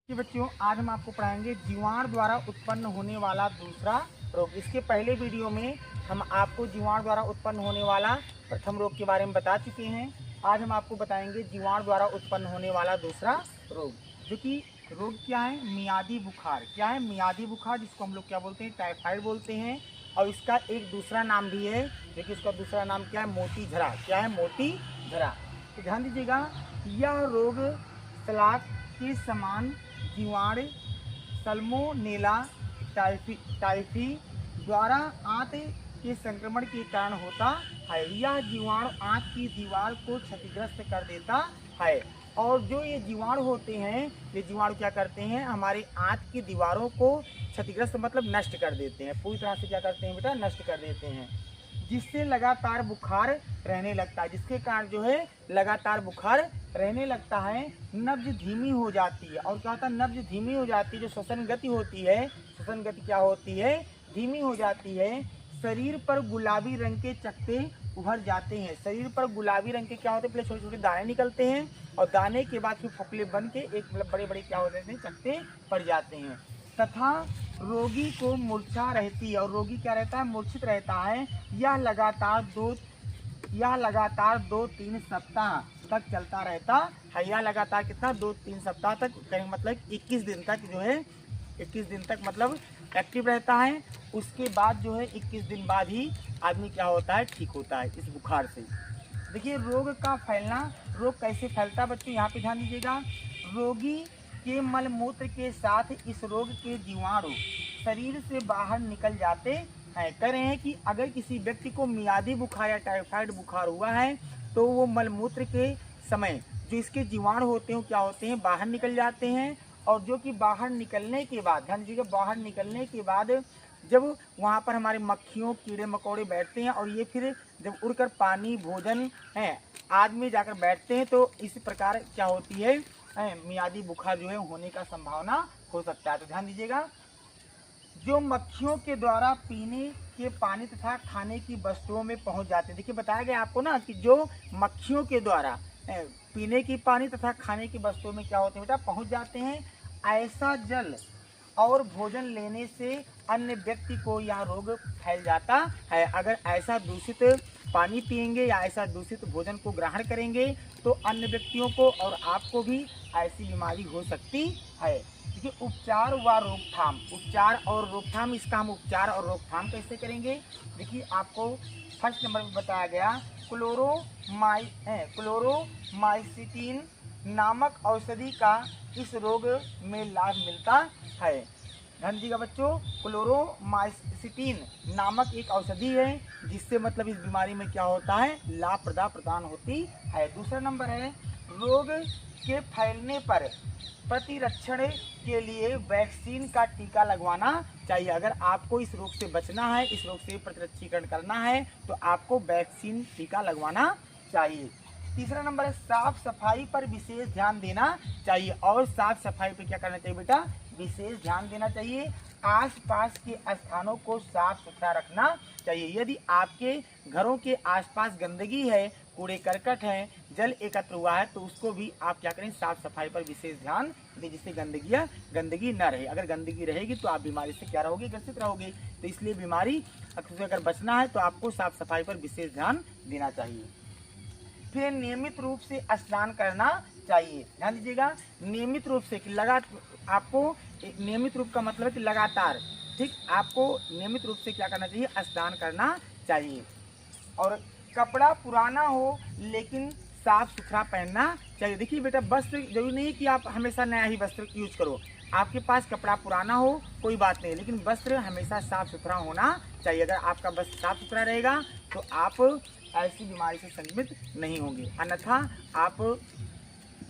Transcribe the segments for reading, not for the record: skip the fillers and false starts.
जी बच्चों, आज हम आपको पढ़ाएंगे जीवाणु द्वारा उत्पन्न होने वाला दूसरा रोग। इसके पहले वीडियो में हम आपको जीवाणु द्वारा उत्पन्न होने वाला प्रथम रोग के बारे में बता चुके हैं। आज हम आपको बताएंगे जीवाणु द्वारा उत्पन्न होने वाला दूसरा रोग, जो कि रोग क्या है? मियादी बुखार। क्या है? मियादी बुखार, जिसको हम लोग क्या बोलते हैं? टाइफाइड बोलते हैं। और इसका एक दूसरा नाम भी है, देखिए इसका दूसरा नाम क्या है? मोती झरा। क्या है? मोती झरा। तो ध्यान दीजिएगा, यह रोग सलाख के समान जीवाणु सल्मोनेला टाइफी द्वारा आंत के संक्रमण के कारण होता है। यह जीवाणु आंत की दीवार को क्षतिग्रस्त कर देता है। और जो ये जीवाणु होते हैं, ये जीवाणु क्या करते हैं? हमारे आंत की दीवारों को क्षतिग्रस्त मतलब नष्ट कर देते हैं। पूरी तरह से क्या करते हैं बेटा? नष्ट कर देते हैं, जिससे लगातार बुखार रहने लगता है। जिसके कारण जो है लगातार बुखार रहने लगता है। नब्ज धीमी हो जाती है। और क्या होता है? नब्ज धीमी हो जाती है। जो श्वसन गति होती है, श्वसन गति क्या होती है? धीमी हो जाती है। शरीर पर गुलाबी रंग के चकत्ते उभर जाते हैं। शरीर पर गुलाबी रंग के क्या होते हैं? पहले छोटे छोटे दाने निकलते हैं, और दाने के बाद फिर फफले बन के एक मतलब बड़े बड़े क्या हो जाते हैं? चकत्ते पड़ जाते हैं। तथा रोगी को मूर्छा रहती है। और रोगी क्या रहता है? मूर्छित रहता है। यह लगातार 2-3 सप्ताह तक चलता रहता है। यह लगातार कितना? 2-3 सप्ताह तक, मतलब 21 दिन तक जो है, 21 दिन तक मतलब एक्टिव रहता है। उसके बाद जो है 21 दिन बाद ही आदमी क्या होता है? ठीक होता है इस बुखार से। देखिए रोग का फैलना, रोग कैसे फैलता है बच्चों, यहाँ पे ध्यान दीजिएगा। रोगी के मलमूत्र के साथ इस रोग के जीवाणु शरीर से बाहर निकल जाते हैं। कह रहे हैं कि अगर किसी व्यक्ति को मियादी बुखार या टाइफाइड बुखार हुआ है, तो वो मलमूत्र के समय जो इसके जीवाणु होते हैं, क्या होते हैं? बाहर निकल जाते हैं। और जो कि बाहर निकलने के बाद, ध्यान दीजिएगा, बाहर निकलने के बाद जब वहाँ पर हमारे मक्खियों कीड़े मकोड़े बैठते हैं, और ये फिर जब उड़कर पानी भोजन है आदि में जाकर बैठते हैं, तो इस प्रकार क्या होती है? मियादी बुखार जो है होने का संभावना हो सकता है। तो ध्यान दीजिएगा, जो मक्खियों के द्वारा पीने के पानी तथा खाने की वस्तुओं में पहुंच जाते हैं। देखिए बताया गया आपको ना कि जो मक्खियों के द्वारा पीने की पानी तथा खाने की वस्तुओं में क्या होते हैं बेटा? पहुंच जाते हैं। ऐसा जल और भोजन लेने से अन्य व्यक्ति को यह रोग फैल जाता है। अगर ऐसा दूषित पानी पिएंगे या ऐसा दूषित भोजन को ग्रहण करेंगे, तो अन्य व्यक्तियों को और आपको भी ऐसी बीमारी हो सकती है। देखिए उपचार व रोकथाम, उपचार और रोकथाम, इसका हम उपचार और रोकथाम कैसे करेंगे? देखिए आपको फर्स्ट नंबर में बताया गया क्लोरोमाइसिटिन नामक औषधि का इस रोग में लाभ मिलता है। ध्यान दीजिएगा बच्चों, क्लोरोमाइसिटिन नामक एक औषधि है, जिससे मतलब इस बीमारी में क्या होता है? लाभ प्रदान होती है। दूसरा नंबर है रोग के फैलने पर प्रतिरक्षण के लिए वैक्सीन का टीका लगवाना चाहिए। अगर आपको इस रोग से बचना है, इस रोग से प्रतिरक्षीकरण करना है, तो आपको वैक्सीन टीका लगवाना चाहिए। तीसरा नंबर है साफ सफाई पर विशेष ध्यान देना चाहिए। और साफ सफाई पर क्या करना चाहिए बेटा? विशेष ध्यान देना चाहिए। आसपास के स्थानों को साफ सुथरा रखना चाहिए। यदि आपके घरों के आसपास गंदगी है, कूड़े करकट हैं, जल एकत्र हुआ है, तो उसको भी आप क्या करें? साफ सफाई पर विशेष ध्यान दें, जिससे गंदगी न रहे। अगर गंदगी रहेगी तो आप बीमारी से क्या रहोगे? ग्रसित रहोगे। तो इसलिए बीमारी से अगर बचना है तो आपको साफ सफाई पर विशेष ध्यान देना चाहिए। फिर नियमित रूप से स्नान करना चाहिए। ध्यान दीजिएगा, नियमित रूप से आपको नियमित रूप का मतलब है कि लगातार, ठीक, आपको नियमित रूप से क्या करना चाहिए? स्नान करना चाहिए। और कपड़ा पुराना हो लेकिन साफ सुथरा पहनना चाहिए। देखिए बेटा, वस्त्र जरूरी नहीं है कि आप हमेशा नया ही वस्त्र यूज करो। आपके पास कपड़ा पुराना हो कोई बात नहीं, लेकिन वस्त्र हमेशा साफ सुथरा होना चाहिए। अगर आपका वस्त्र साफ सुथरा रहेगा तो आप ऐसी बीमारी से संक्रमित नहीं होंगे, अन्यथा आप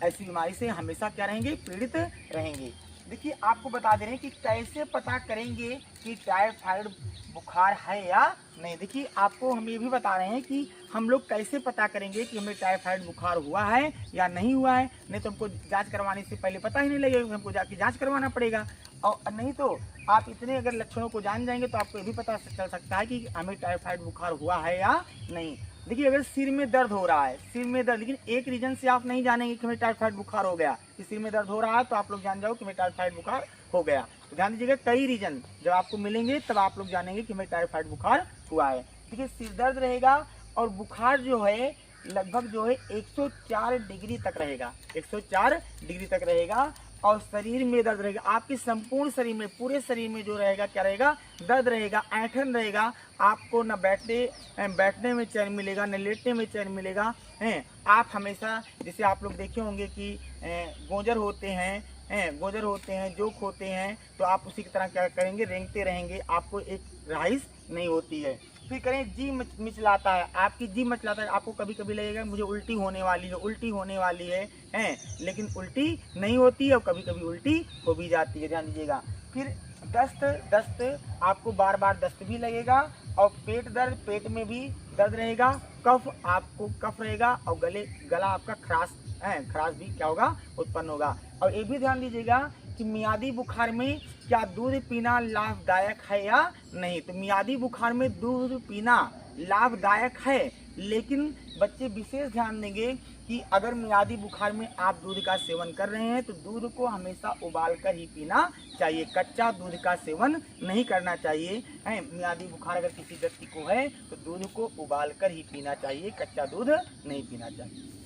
ऐसी बीमारी से हमेशा क्या रहेंगे? पीड़ित रहेंगे। देखिए आपको बता दे रहे हैं कि कैसे पता करेंगे कि टाइफाइड बुखार है या नहीं। देखिए आपको हम ये भी बता रहे हैं कि हम लोग कैसे पता करेंगे कि हमें टाइफाइड बुखार हुआ है या नहीं हुआ है। नहीं तो हमको जांच करवाने से पहले पता ही नहीं लगेगा, हमको जाके जांच करवाना पड़ेगा। और नहीं तो आप इतने अगर लक्षणों को जान जाएंगे तो आपको ये भी पता चल सकता है कि हमें टाइफाइड बुखार हुआ है या नहीं। देखिए अगर सिर में दर्द हो रहा है, सिर में दर्द, लेकिन एक रीजन से आप नहीं जानेंगे कि हमें टाइफाइड बुखार हो गया, कि सिर में दर्द हो रहा है तो आप लोग जान जाओ कि हमें टाइफाइड बुखार हो गया। तो ध्यान दीजिएगा कई रीजन जब आपको मिलेंगे तब आप लोग जानेंगे कि हमें टाइफाइड बुखार हुआ है। देखिए सिर दर्द रहेगा और बुखार जो है लगभग जो है 104 डिग्री तक रहेगा, 104 डिग्री तक रहेगा। और शरीर में दर्द रहेगा, आपके संपूर्ण शरीर में, पूरे शरीर में जो रहेगा क्या रहेगा, दर्द रहेगा, ऐंठन रहेगा, आपको न बैठने में चैन मिलेगा, न लेटने में चैन मिलेगा हैं। आप हमेशा, जैसे आप लोग देखे होंगे कि गोजर होते हैं, जोक होते हैं, तो आप उसी की तरह क्या करेंगे, रेंगते रहेंगे, आपको एक राइस नहीं होती है। फिर करें जी मिचलाता है, आपकी जी मचलाता है, आपको कभी कभी लगेगा मुझे उल्टी होने वाली है हैं, लेकिन उल्टी नहीं होती है और कभी कभी उल्टी हो भी जाती है, ध्यान दीजिएगा। फिर दस्त आपको बार बार दस्त भी लगेगा, और पेट दर्द, पेट में भी दर्द रहेगा, कफ आपको कफ रहेगा, और गला आपका खराश भी क्या होगा, उत्पन्न होगा। और ये भी ध्यान दीजिएगा कि मियादी बुखार में क्या दूध पीना लाभदायक है या नहीं। तो मियादी बुखार में दूध पीना लाभदायक है, लेकिन बच्चे विशेष ध्यान देंगे कि अगर मियादी बुखार में आप दूध का सेवन कर रहे हैं तो दूध को हमेशा उबाल कर ही पीना चाहिए, कच्चा दूध का सेवन नहीं करना चाहिए। मियादी बुखार अगर किसी व्यक्ति को है तो दूध को उबाल कर ही पीना चाहिए, कच्चा दूध नहीं पीना चाहिए।